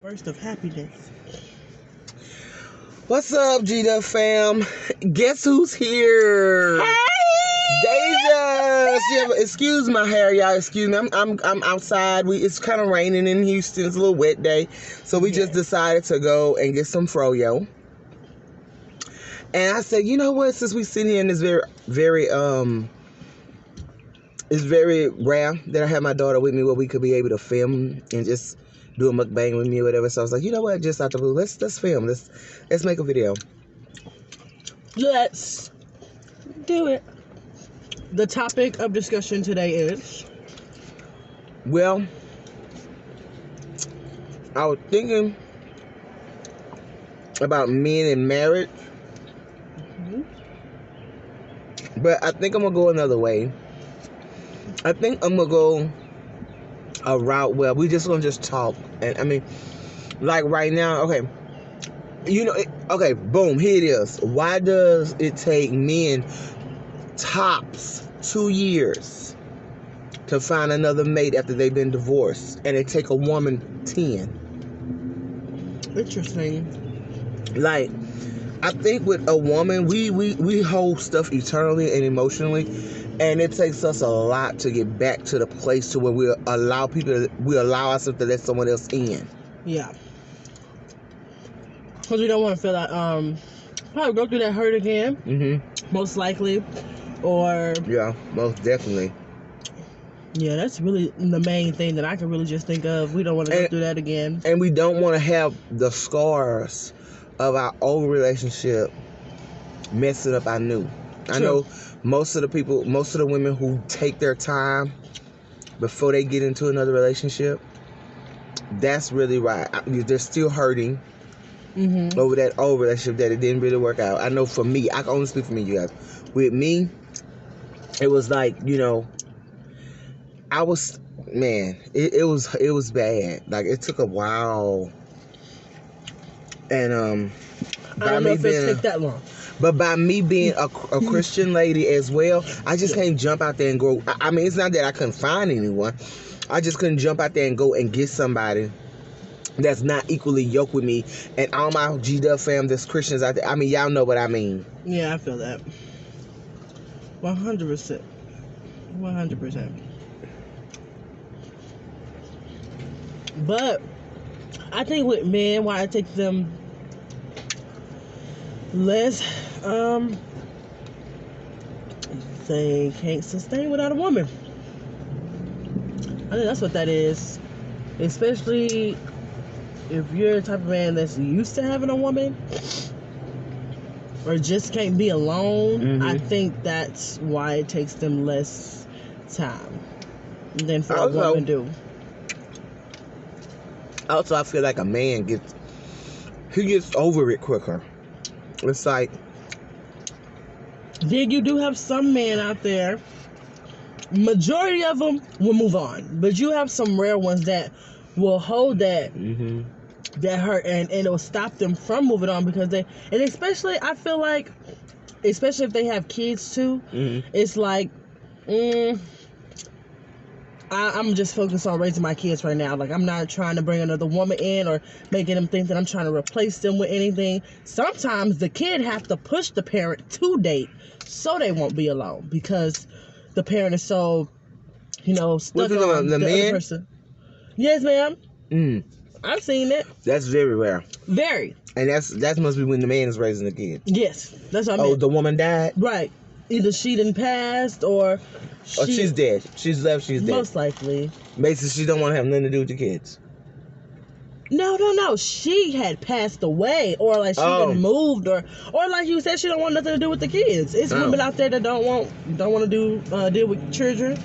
Burst of happiness. What's up, G-Duff fam? Guess who's here? Hey! Deja! Excuse my hair, y'all. Excuse me. I'm outside. It's kind of raining in Houston. It's a little wet day, so we just decided to go and get some froyo. And I said, you know what? Since we sitting here in this it's very rare that I have my daughter with me where we could be able to film and just do a mukbang with me or whatever. So I was like, you know what? Just out the blue, let's film. Let's make a video. Let's do it. The topic of discussion today is... Well, I was thinking about men in marriage. But I think I'm going to go another way. I think I'm going to go a route where we just going to just talk. And I mean, like right now, okay. You know, okay, boom, here it is. Why does it take men tops 2 years to find another mate after they've been divorced? And it take a woman 10. Interesting. Like, I think with a woman, we hold stuff eternally and emotionally, and it takes us a lot to get back to the place to where we allow ourselves to let someone else in. Yeah. Because we don't want to feel that, probably go through that hurt again. Mm-hmm. Most likely. Or... Yeah, most definitely. Yeah, that's really the main thing that I can really just think of. We don't want to go through that again. And we don't want to have the scars of our old relationship messing up our new. True. I know most of the women who take their time before they get into another relationship, that's really right. They're still hurting over that old relationship that it didn't really work out. I know for me, I can only speak for me, you guys. With me, it was like, you know, it was bad. Like, it took a while. And I don't know if it take that long. But by me being a Christian lady as well, I just can't jump out there and go. I mean, it's not that I couldn't find anyone. I just couldn't jump out there and go and get somebody that's not equally yoked with me. And all my G-Duff fam that's Christians out there, I mean, y'all know what I mean. Yeah, I feel that. 100%. 100%. But I think with men, why it takes them less, they can't sustain without a woman. I think that's what that is. Especially if you're the type of man that's used to having a woman or just can't be alone. I think that's why it takes them less time than for a woman to do. Also, I feel like a man gets over it quicker. It's like... Then you do have some men out there, majority of them will move on. But you have some rare ones that will hold that that hurt and it will stop them from moving on because and especially, I feel like, especially if they have kids too, it's like, I'm just focused on raising my kids right now. Like, I'm not trying to bring another woman in or making them think that I'm trying to replace them with anything. Sometimes the kid have to push the parent to date so they won't be alone because the parent is so, stuck on the other person. Yes, ma'am. I've seen it. That's very rare. Very. And that must be when the man is raising the kid. Yes, that's what I mean. Oh, the woman died? Right. Either she didn't pass or she's dead. She's left, she's dead. Most likely. Basically, she don't want to have nothing to do with the kids. No. She had passed away, or like she had moved, or like you said, she don't want nothing to do with the kids. It's women out there that don't want to deal with children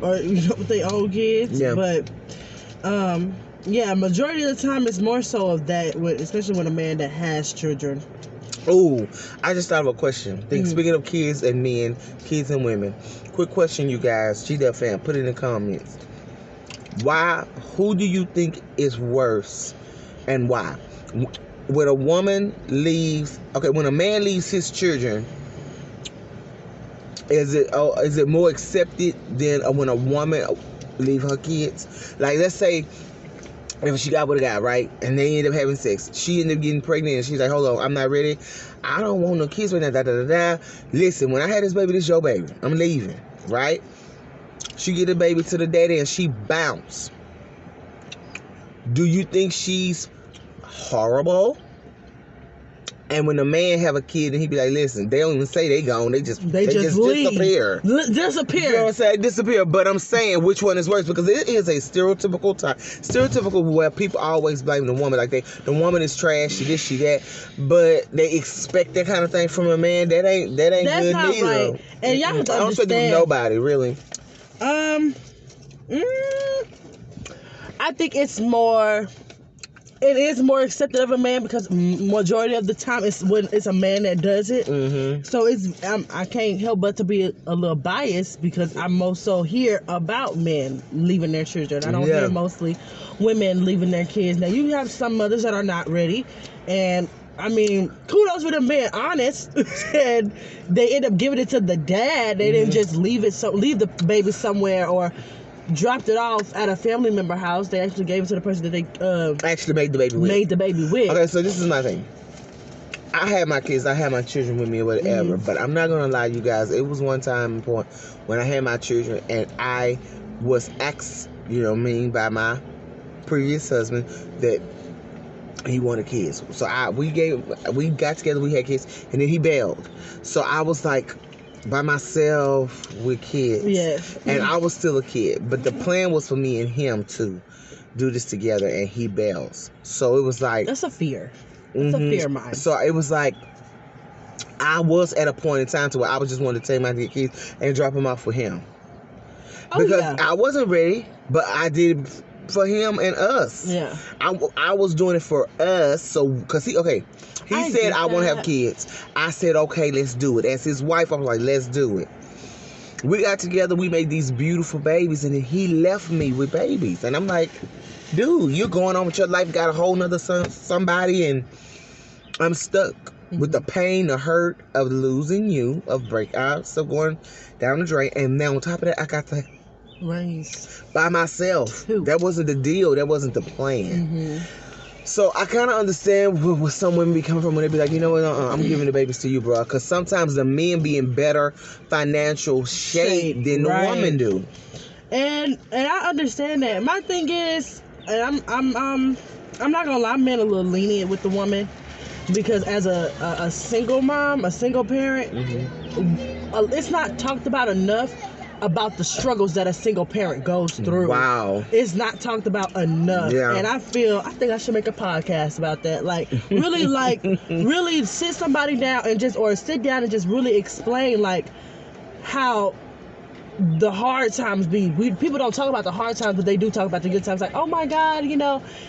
or with their own kids. Yeah. But majority of the time it's more so of that, especially with a man that has children. Oh, I just thought of a question. Speaking of kids and men, kids and women, quick question, you guys. G-Duff fam, put it in the comments. Who do you think is worse and why? When a woman leaves, when a man leaves his children, is it more accepted than when a woman leave her kids? Like, let's say if she got with a guy, right, and they end up having sex, she ended up getting pregnant, and she's like, hold on, I'm not ready. I don't want no kids right now, da-da-da-da. Listen, when I had this baby, this your baby. I'm leaving, right? She get the baby to the daddy, and she bounce. Do you think she's horrible? And when the man have a kid and he be like, listen, they don't even say they gone. They just leave. disappear. Disappear. You know what I'm saying? Disappear. But I'm saying which one is worse, because it is a stereotypical where people always blame the woman. Like the woman is trash, she this, she that. But they expect that kind of thing from a man. That ain't That's good not neither. right. And y'all have to I don't think understand. nobody really. I think it is more accepted of a man because majority of the time it's when it's a man that does it. Mm-hmm. So I can't help but to be a little biased because I most so hear about men leaving their children. I don't hear mostly women leaving their kids. Now you have some mothers that are not ready, and I mean, kudos for them being honest, and they end up giving it to the dad. They didn't just leave the baby somewhere or dropped it off at a family member house. They actually gave it to the person that they actually made the baby with. Okay, so this is my thing. I had my kids, I had my children with me or whatever, but I'm not gonna lie, you guys. It was one time point when I had my children and I was asked, by my previous husband that he wanted kids. So we got together, we had kids, and then he bailed. So I was like by myself with kids. Yes. And I was still a kid. But the plan was for me and him to do this together, and he bails. So it was like... That's a fear. That's a fear of mine. So it was like, I was at a point in time to where I was just wanting to take my kids and drop them off for him. Because I wasn't ready, but I did for him and us. Yeah. I was doing it for us, so because he said I want to have kids. I said okay, let's do it. As his wife, I was like, let's do it. We got together, we made these beautiful babies, and then he left me with babies, and I'm like, dude, you're going on with your life, got a whole nother somebody, and I'm stuck with the pain, the hurt of losing you, of so going down the drain, and now on top of that, I got to raise by myself. That wasn't the deal. That wasn't the plan. So I kind of understand where some women be coming from when they be like, you know what, I'm giving the babies to you, bro. Because sometimes the men be in better financial shape than the woman do. And I understand that. My thing is, and I'm not gonna lie, I'm being a little lenient with the woman because as a single mom, a single parent, it's not talked about enough about the struggles that a single parent goes through. Wow. It's not talked about enough. Yeah. And I think I should make a podcast about that. Really sit somebody down and sit down and just really explain how the hard times be. People don't talk about the hard times, but they do talk about the good times. Like, oh my God,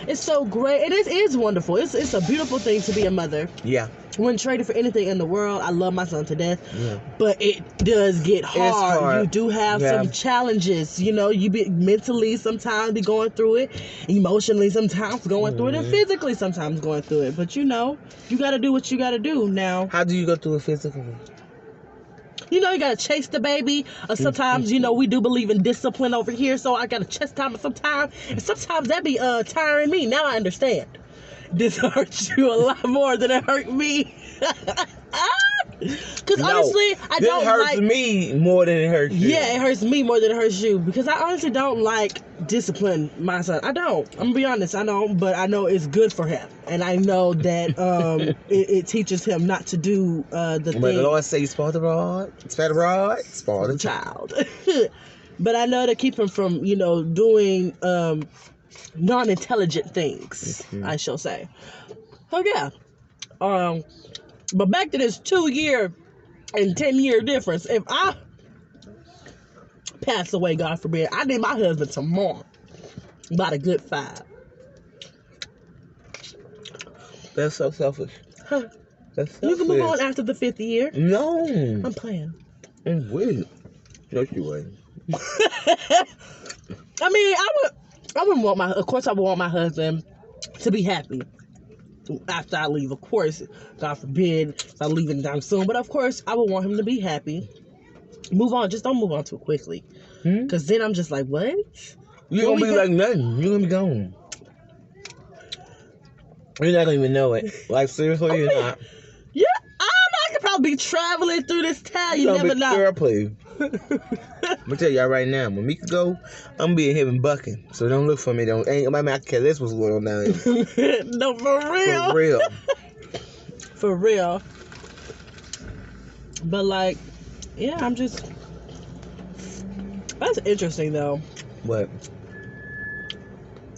it's so great. And it is wonderful. It's a beautiful thing to be a mother. Yeah. Wouldn't trade it for anything in the world. I love my son to death. Yeah. But it does get hard. It's hard. You do have some challenges. You be mentally sometimes be going through it, emotionally sometimes going through it, and physically sometimes going through it. But you got to do what you got to do now. How do you go through it physically? You gotta chase the baby. Or sometimes, we do believe in discipline over here, so I gotta chase time sometimes. And sometimes that be tiring me. Now I understand. This hurts you a lot more than it hurt me. Because honestly, I don't like... It hurts me more than it hurts you. Yeah, it hurts me more than it hurts you. Because I honestly don't like discipline my son. I don't. I'm going to be honest. I don't. But I know it's good for him. And I know that it teaches him not to do the thing. But the Lord says, spoil the rod, spoil the child. But I know to keep him from, doing... non-intelligent things, I shall say. Oh yeah. But back to this 2-year and 10-year difference. If I pass away, God forbid, I need my husband tomorrow. About a good 5. That's so selfish. Huh. That's selfish. You can move on after the 5th year. No. I'm playing. And wait. No, you wouldn't. I mean, I would want my husband to be happy after I leave. Of course, God forbid if I leave anytime soon. But of course, I would want him to be happy. Move on. Just don't move on too quickly. Because then I'm just like, what? You're going to be like nothing. You're going to be gone. You're not gonna even know it. Like, seriously, you're not. Yeah, I could probably be traveling through this town. You never know. Girl, please. I'm gonna tell y'all right now, when Mika go, I'm gonna be in heaven bucking. So don't look for me. I can care less what's going on down here. No, for real. For real. For real. But like, yeah, I'm just. That's interesting though. What?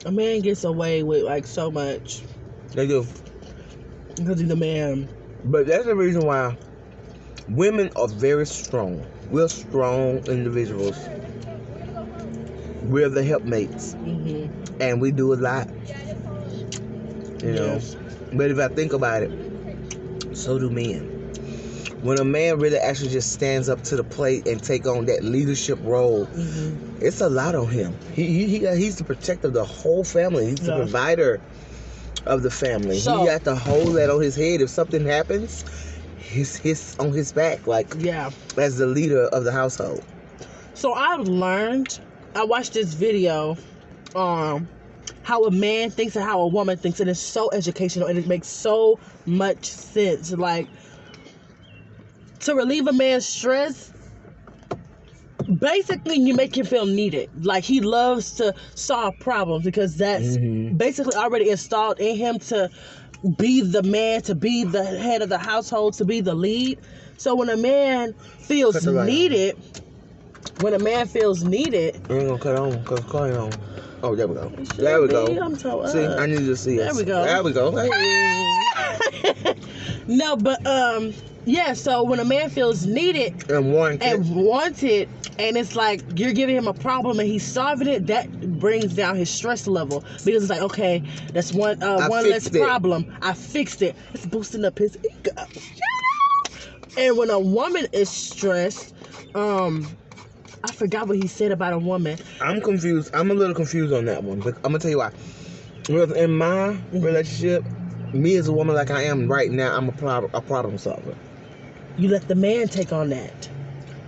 A man gets away with like so much. They do. Because he's a man. But that's the reason why women are very strong. We're strong individuals. We're the helpmates. Mm-hmm. And we do a lot. You know? But if I think about it, so do men. When a man really actually just stands up to the plate and take on that leadership role, it's a lot on him. He's the protector of the whole family. He's the provider of the family. So, he got to hold that on his head. If something happens, he's on his back, like as the leader of the household. So I watched this video how a man thinks and how a woman thinks, and it's so educational and it makes so much sense. Like, to relieve a man's stress, basically you make him feel needed. Like, he loves to solve problems because that's basically already installed in him to be the man, to be the head of the household, to be the lead. So when a man feels needed, I ain't gonna cut on, cause call it on. Oh, there we go. There we go. See, I need to see it. There we go. There we go. No, but yeah, so when a man feels needed and wanted, and it's like you're giving him a problem and he's solving it, that brings down his stress level, because it's like, okay, that's one less problem. I fixed it. It's boosting up his ego. And when a woman is stressed, I forgot what he said about a woman. I'm confused. I'm a little confused on that one, but I'm gonna tell you why. In my relationship, me as a woman like I am right now, I'm a problem solver. You let the man take on that.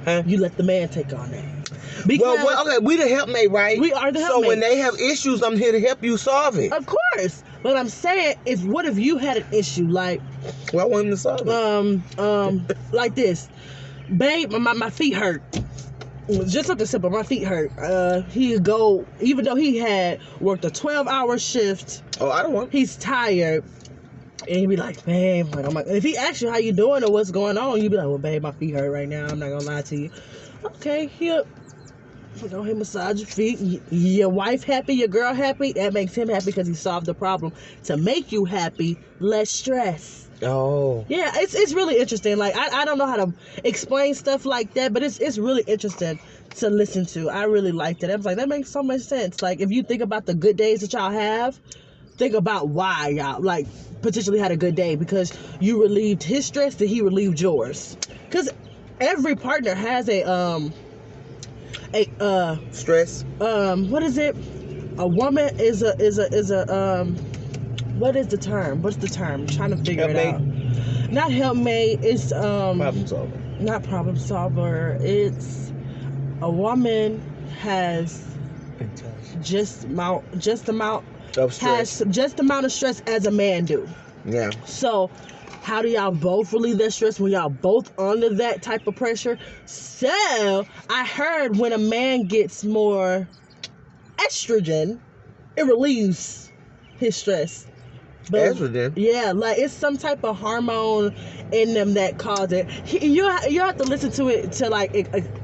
Huh? You let the man take on that. Because okay, we the helpmate, right? We are the helpmate. So when they have issues, I'm here to help you solve it. Of course. But I'm saying, what if you had an issue, like, well, I want him to solve it. Like this. Babe, my feet hurt. Just something simple. My feet hurt. He'd go, even though he had worked a 12-hour shift. Oh, I don't want. He's tired. And he'd be like, babe, I'm like, if he asks you how you doing or what's going on, you'd be like, well, babe, my feet hurt right now. I'm not gonna lie to you. Okay, here. Go ahead, massage your feet. Your wife happy, your girl happy. That makes him happy because he solved the problem. To make you happy, less stress. Oh. Yeah, it's really interesting. Like, I don't know how to explain stuff like that, but it's really interesting to listen to. I really liked it. I was like, that makes so much sense. Like, if you think about the good days that y'all have, think about why y'all, like, potentially had a good day, because you relieved his stress and he relieved yours. Because every partner has a stress. What is it? A woman is a what is the term? What's the term? I'm trying to figure it out. Not helpmate. It's problem solver. Not problem solver. It's a woman has just amount of stress. Has just amount of stress as a man do. Yeah. So how do y'all both relieve that stress when y'all both under that type of pressure? So I heard when a man gets more estrogen, it relieves his stress. But, estrogen? Yeah, like it's some type of hormone in them that cause it. You have to listen to it to like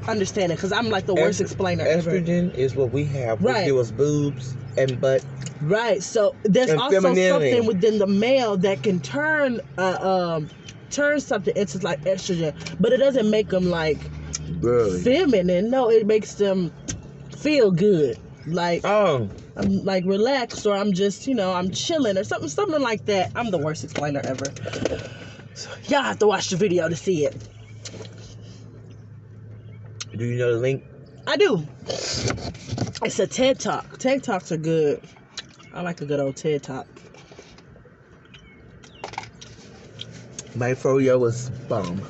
understand it, because I'm like the worst explainer ever. Estrogen is what we have. Right. We give us boobs and butt. Right. So there's also something within the male that can turn something into like estrogen, but it doesn't make them like feminine. No, it makes them feel good. Like, I'm like relaxed, or I'm just, I'm chilling or something like that. I'm the worst explainer ever. So y'all have to watch the video to see it. Do you know the link? I do. It's a TED Talk. TED Talks are good. I like a good old TED Talk. My froyo was bomb.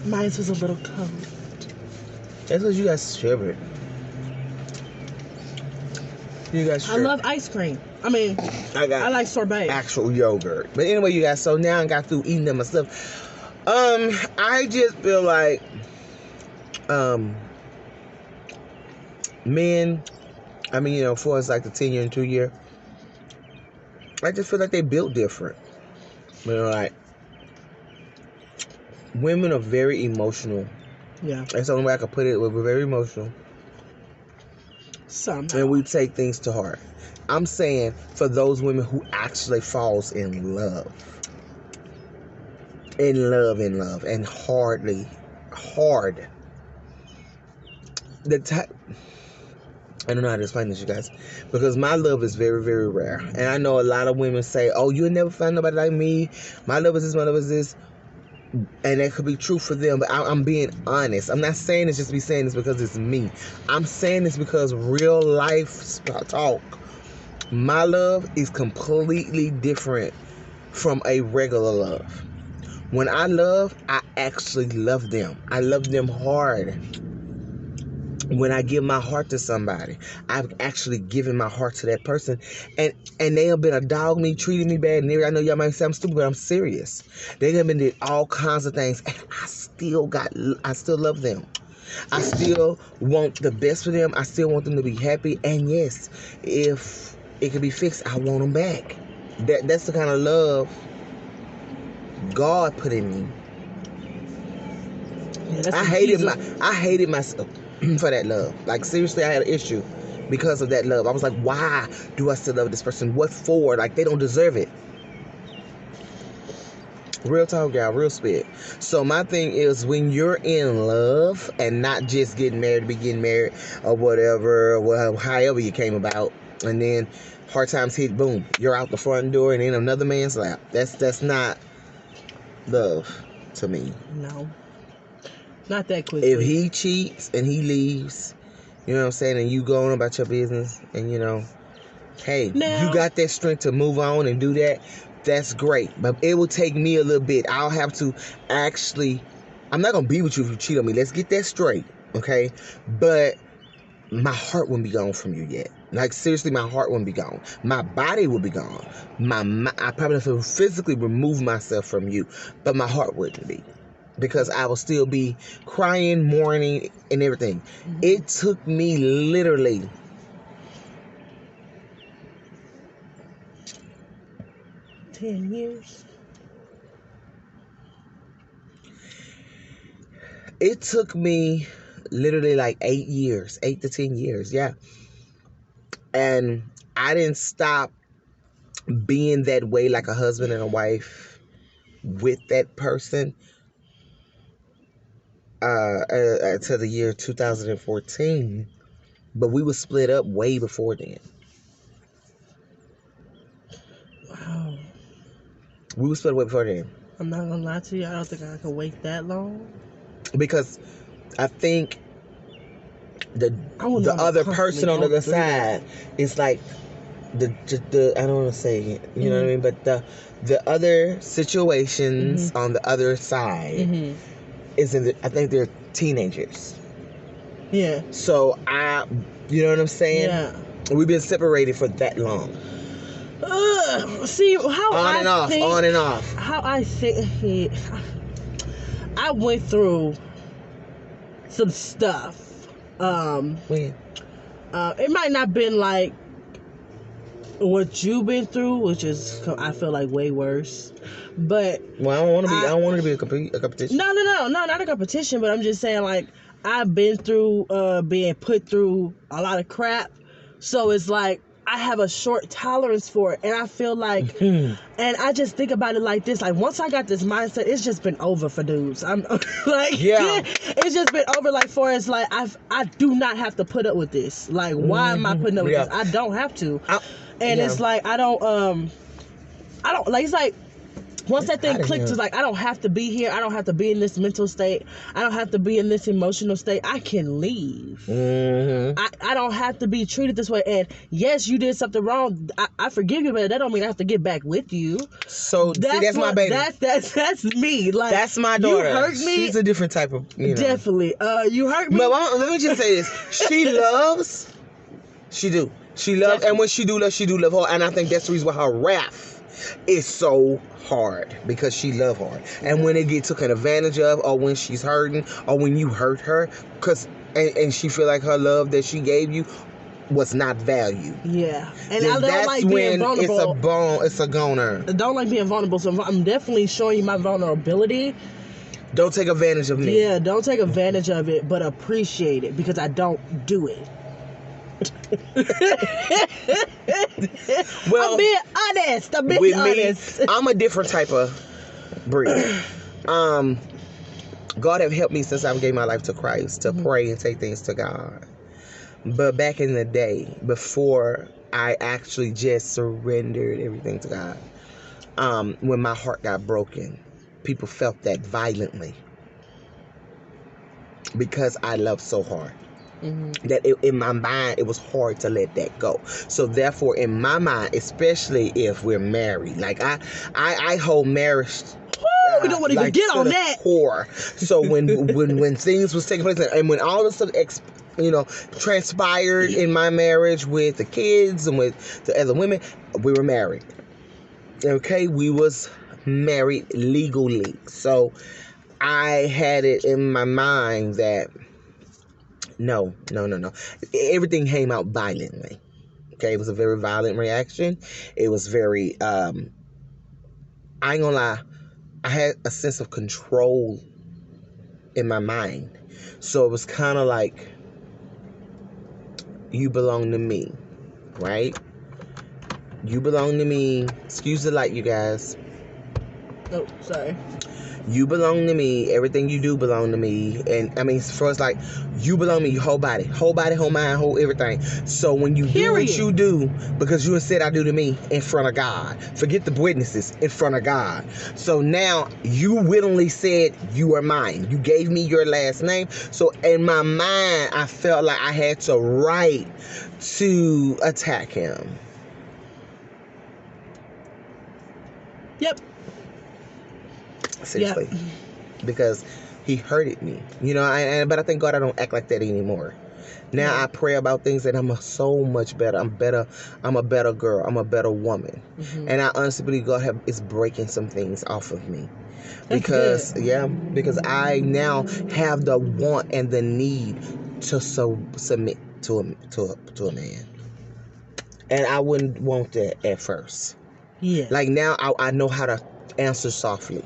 Mine was a little cold. That's because you got shivered. I love ice cream. I mean, I like sorbet. Actual yogurt. But anyway, you guys, so now I got through eating them myself. I just feel like men, I mean, you know, for us like the 10-year and 2-year, I just feel like they built different. You know, like women are very emotional. Yeah. That's the only way I can put it. We're very emotional. Somehow. And we take things to heart. I'm saying for those women who actually falls in love. And hard. I don't know how to explain this, you guys, because my love is very, very rare. And I know a lot of women say, oh, you'll never find nobody like me. My love is this, my love is this. And that could be true for them, but I'm being honest. I'm not saying this just to be saying this because it's me. I'm saying this because real life talk. My love is completely different from a regular love. When I love, I actually love them. I love them hard. When I give my heart to somebody, I've actually given my heart to that person, and they have been a dog me, treating me bad, and I know y'all might say I'm stupid, but I'm serious. They have been did all kinds of things, and I still love them. I still want the best for them. I still want them to be happy, and yes, if it can be fixed, I want them back. That's the kind of love God put in me. Yeah, I hated myself for that love. Like, seriously, I had an issue because of that love. I was like, why do I still love this person? What for? Like, they don't deserve it. Real talk, y'all. Real spit. So my thing is, when you're in love and not just getting married to be getting married or whatever, or however you came about, and then hard times hit, boom, you're out the front door and in another man's lap. That's not love to me. No. Not that quickly. If he cheats and he leaves, you know what I'm saying, and you go on about your business, and you know, hey, you got that strength to move on and do that, that's great. But it will take me a little bit. I'll have to actually, I'm not going to be with you if you cheat on me. Let's get that straight, okay? But my heart wouldn't be gone from you yet. Like, seriously, my heart wouldn't be gone. My body would be gone. I probably have to physically remove myself from you, but my heart wouldn't be. Because I will still be crying, mourning, and everything. Mm-hmm. It took me literally 10 years. It took me literally like 8 years, 8 to 10 years, yeah. And I didn't stop being that way like a husband and a wife with that person to the year 2014, but we were split up way before then. Wow. We were split way before then. I'm not gonna lie to you, I don't think I can wait that long. Because I think the other person on the other side is like the I don't want to say it, you know what I mean, but the other situations on the other side is I think they're teenagers. Yeah. So you know what I'm saying? Yeah. We've been separated for that long. See how on and off. How I think I went through some stuff. When? It might not been like what you've been through, which is, I feel like, way worse. But well, I don't want it to be a competition. No, not a competition. But I'm just saying, like, I've been through being put through a lot of crap, so it's like I have a short tolerance for it, and I feel like, and I just think about it like this: like, once I got this mindset, it's just been over for dudes. I'm like, yeah, it's just been over. Like, for it's like I do not have to put up with this. Like, why am I putting up with this? I don't have to. And it's like I don't like, it's like once that thing clicks, it's like I don't have to be here. I don't have to be in this mental state. I don't have to be in this emotional state. I can leave. I don't have to be treated this way. And yes, you did something wrong. I forgive you, but that don't mean I have to get back with you. So that's my baby. That's me. Like, that's my daughter. You hurt me. She's a different type of, you know. Definitely. You hurt me. But let me just say this. She loves. She do. She loves, and when she do love hard. And I think that's the reason why her wrath is so hard, because she love hard. And when it get taken advantage of, or when she's hurting, or when you hurt her, and she feel like her love that she gave you was not valued. Yeah, and I don't like being vulnerable. It's a goner. I don't like being vulnerable, so I'm definitely showing you my vulnerability. Don't take advantage of me. Yeah, don't take advantage of it, but appreciate it, because I don't do it. Well, I'm being honest. Me, I'm a different type of breed. God have helped me since I gave my life to Christ to pray and take things to God. But back in the day, before I actually just surrendered everything to God, when my heart got broken, people felt that violently, because I loved so hard. That in my mind, it was hard to let that go. So therefore, in my mind, especially if we're married, like I hold marriage. We don't want to even get on that. Core. So when things was taking place, and when all this stuff transpired in my marriage with the kids and with the other women, we were married. Okay, we was married legally. So I had it in my mind that no. Everything came out violently. Okay, it was a very violent reaction. It was very, I ain't gonna lie, I had a sense of control in my mind. So it was kind of like, you belong to me, right? You belong to me. Excuse the light, you guys. Oh, sorry. You belong to me. Everything you do belong to me. And I mean, for us, like, you belong to me. Your whole body, whole mind, whole everything. So when you do what you do, because you said I do to me in front of God. Forget the witnesses, in front of God. So now you willingly said you are mine. You gave me your last name. So in my mind, I felt like I had the right to attack him. Yep. Seriously. Yep. Because he hurted me. But I thank God I don't act like that anymore. Now I pray about things that I'm so much better. I'm a better girl. I'm a better woman. And I honestly believe God is breaking some things off of me. Because I now have the want and the need to submit to a man. And I wouldn't want that at first. Yeah. Like now I know how to answer softly.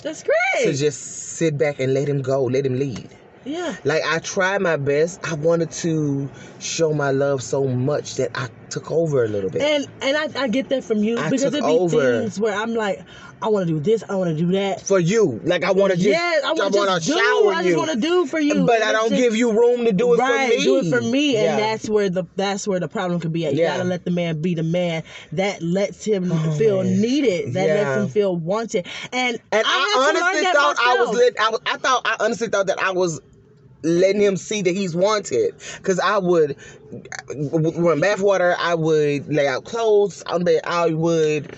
That's great. To just sit back and let him go, let him lead. Yeah. Like I tried my best. I wanted to show my love so much that I took over a little bit. And I get that from you, because it be things where I'm like, I want to do this, I want to do that for you. Like I want to just, I want to shower you. I just want to do for you, but I don't give you room to do it for me. Do it for me, and that's where the problem could be at. You gotta let the man be the man that lets him feel needed, that lets him feel wanted. And I honestly thought that I was letting him see that he's wanted, because I would run bathwater, I would lay out clothes, I would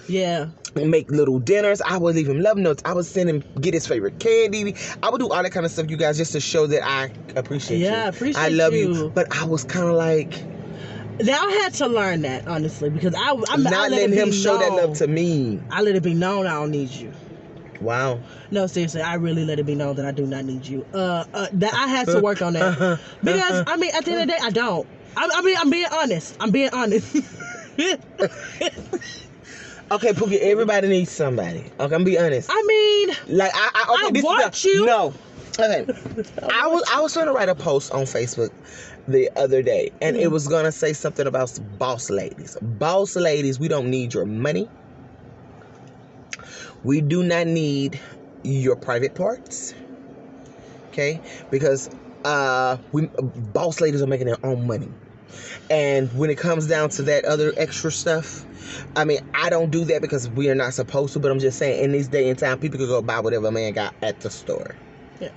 make little dinners, I would leave him love notes, I would send him get his favorite candy, I would do all that kind of stuff, you guys, just to show that I appreciate you. I love you. But I was kind of like, now I had to learn that, honestly, because I'm not letting him show that love to me. I let it be known I don't need you. Wow. No, seriously, I really let it be known that I do not need you. That I had to work on that, because I mean, at the end of the day, I don't. I'm being honest. Okay, Pookie, everybody needs somebody. Okay, I'm be honest. I mean, like I want you. No. Okay. I was trying to write a post on Facebook the other day, and it was gonna say something about boss ladies. Boss ladies, we don't need your money. We do not need your private parts, okay? Because boss ladies are making their own money. And when it comes down to that other extra stuff, I mean, I don't do that because we are not supposed to, but I'm just saying, in this day and time, people could go buy whatever a man got at the store. Yeah.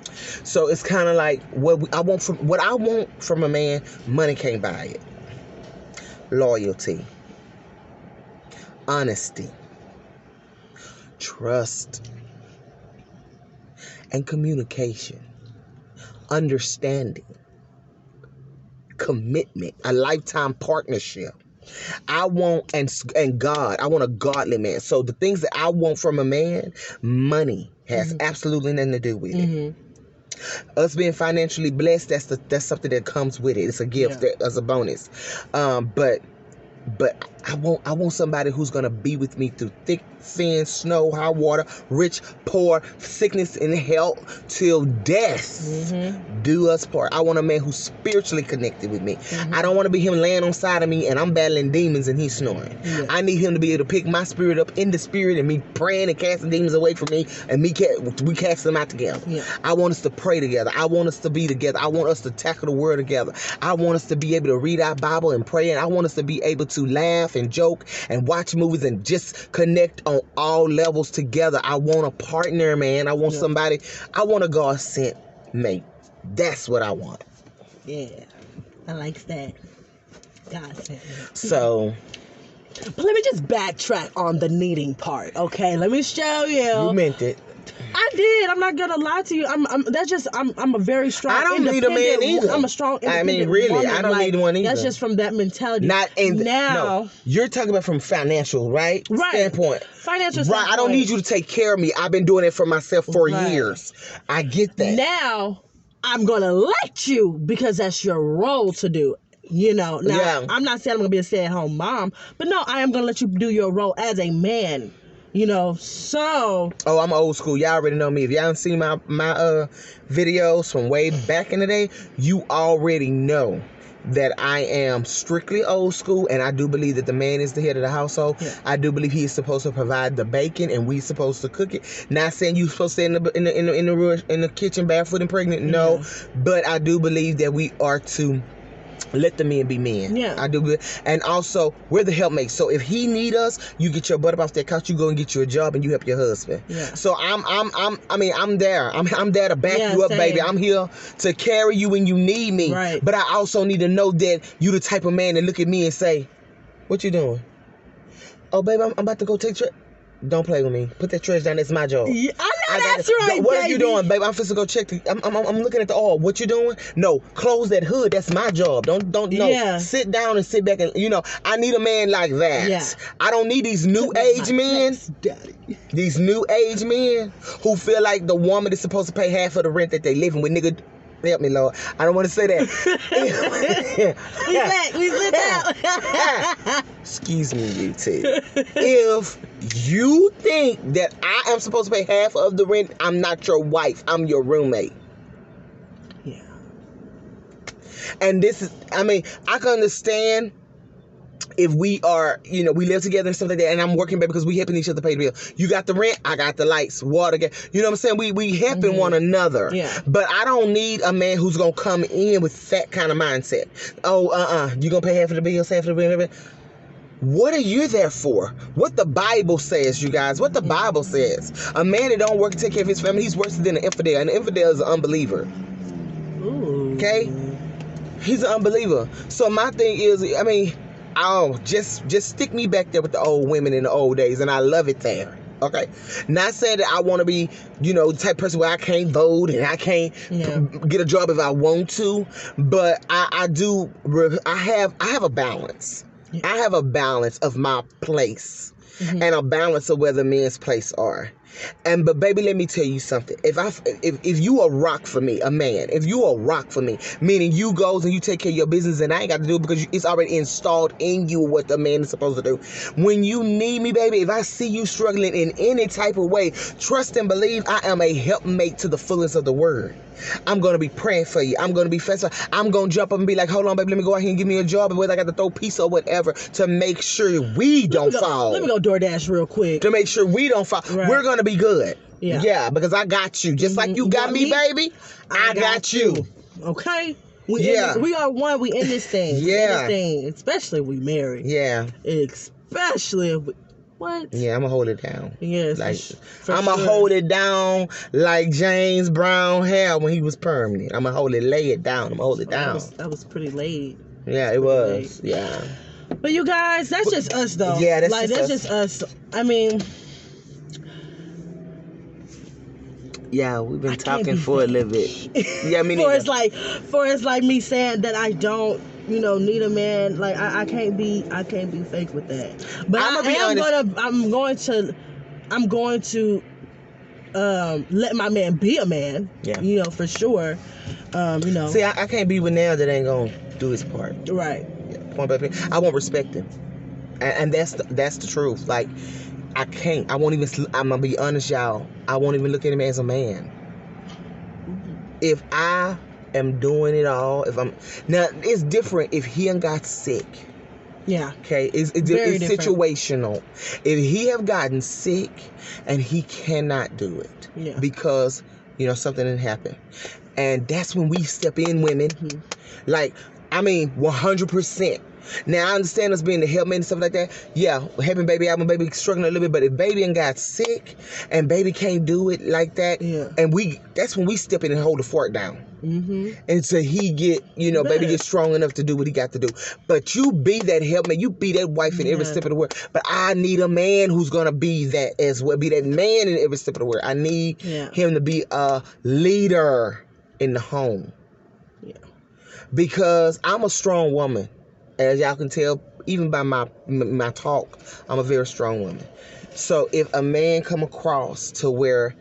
So it's kind of like, what I want from a man, money can't buy it. Loyalty. Honesty. Trust and communication, understanding, commitment, a lifetime partnership. I want, and God, I want a godly man. So the things that I want from a man, money has absolutely nothing to do with it. Us being financially blessed, that's something that comes with it. It's a gift, as a bonus. But I want somebody who's gonna be with me through thick, thin, snow, high water, rich, poor, sickness, and health till death do us part. I want a man who's spiritually connected with me. I don't want to be him laying on side of me and I'm battling demons and he's snoring. I need him to be able to pick my spirit up in the spirit and me praying and casting demons away from me, and we cast them out together. I want us to pray together. I want us to be together. I want us to tackle the word together. I want us to be able to read our Bible and pray, and I want us to be able to laugh and joke and watch movies and just connect on all levels together. I want a partner, man. I want somebody. I want a God sent mate. That's what I want. Yeah, I like that. God sent mate. So, but let me just backtrack on the needing part, okay? Let me show you. You meant it. I did. I'm not gonna lie to you. I'm a very strong. I don't need a man either. I'm a strong. Independent woman. I don't need one either. That's just from that mentality. No, you're talking about from financial, right? Standpoint. Financial. Right. I don't need you to take care of me. I've been doing it for myself for years. I get that. Now I'm gonna let you, because that's your role to do. You know. Now I'm not saying I'm gonna be a stay-at-home mom, but no, I am gonna let you do your role as a man. You know, so... Oh, I'm old school. Y'all already know me. If y'all haven't seen my videos from way back in the day, you already know that I am strictly old school, and I do believe that the man is the head of the household. I do believe he is supposed to provide the bacon, and we supposed to cook it. Not saying you supposed to stay in the kitchen barefoot and pregnant. No, but I do believe that we are to let the men be men. I do. And also, we're the helpmates. So if he need us, you get your butt up off that couch, you go and get you a job, and you help your husband. So I'm there. I'm there to back you up, baby. I'm here to carry you when you need me. But I also need to know that you the type of man that look at me and say, "What you doing?" "Oh, baby, I'm about to go take trip." "Don't play with me. Put that trash down. It's my job." Yeah, I know that's right, What are you doing, baby? I'm finna go check. I'm looking at the oil. What you doing? No, close that hood. That's my job. Don't no. Sit down and sit back and I need a man like that. I don't need these new age men. These new age men who feel like the woman is supposed to pay half of the rent that they living with. Nigga, help me, Lord. I don't want to say that. we lit out. Excuse me, you two. If you think that I am supposed to pay half of the rent, I'm not your wife. I'm your roommate. And this is, I can understand if we are, we live together and stuff like that, and I'm working, baby, because we helping each other pay the bill. You got the rent, I got the lights, water, you know what I'm saying? We helping one another. But I don't need a man who's gonna come in with that kind of mindset. Oh, you gonna pay half of the bills, half of the bill? What are you there for? What the Bible says, you guys. What the Bible says. A man that don't work to take care of his family, he's worse than an infidel. An infidel is an unbeliever. Okay? He's an unbeliever. So my thing is, just stick me back there with the old women in the old days, and I love it there. Okay? Not saying that I want to be, the type of person where I can't vote and I can't get a job if I want to, but I have a balance. I have a balance of my place and a balance of where the men's place are. But baby, let me tell you something. If you a rock for me, a man, if you a rock for me, meaning you goes and you take care of your business and I ain't got to do it because it's already installed in you what the man is supposed to do. When you need me, baby, if I see you struggling in any type of way, trust and believe I am a helpmate to the fullest of the word. I'm going to be praying for you. I'm going to be faithful. I'm going to jump up and be like, hold on, baby, let me go out here and give me a job, and whether I got to throw pizza or whatever to make sure we don't fall. Let me go DoorDash real quick. To make sure we don't fall. We're going to be good. Yeah, because I got you. Just like you got me, baby, I got you. Okay? We are one. We in this thing. Yeah. Especially if we married. Yeah. Especially if we... What? Yeah, I'm going to hold it down. Yes. I'm going to hold it down like James Brown hair when he was permanent. I'm going to lay it down. I'm going to hold it down. That was pretty laid. Yeah, it was. Yeah. But you guys, that's just us, though. Yeah, that's just us. I mean... Yeah, we've been talking for a little bit. Yeah, for it's like me saying that I don't you know, need a man. Like I can't be fake with that. But I'm going to let my man be a man. Yeah. You know, for sure. You know. See, I can't be with now that ain't gonna do his part. Right. Yeah, point blank. I won't respect him, and that's the truth. Like, I can't. I won't even. I'm gonna be honest, y'all. I won't even look at him as a man. If I am doing it all, now it's different if he ain't got sick. Yeah. Okay, it's situational. If he have gotten sick and he cannot do it, yeah, because something didn't happen, and that's when we step in, women. Mm-hmm. Like, I mean, 100%. Now I understand us being the helpmate and stuff like that. Yeah, helping baby out, my baby struggling a little bit, but if baby and got sick and baby can't do it like that, yeah, and that's when we step in and hold the fort down. Mm-hmm. Until he get, baby get strong enough to do what he got to do. But you be that helpmate, you be that wife in every step of the word. But I need a man who's gonna be that as well, be that man in every step of the word. I need him to be a leader in the home. Yeah. Because I'm a strong woman. As y'all can tell, even by my talk, I'm a very strong woman. So if a man come across to where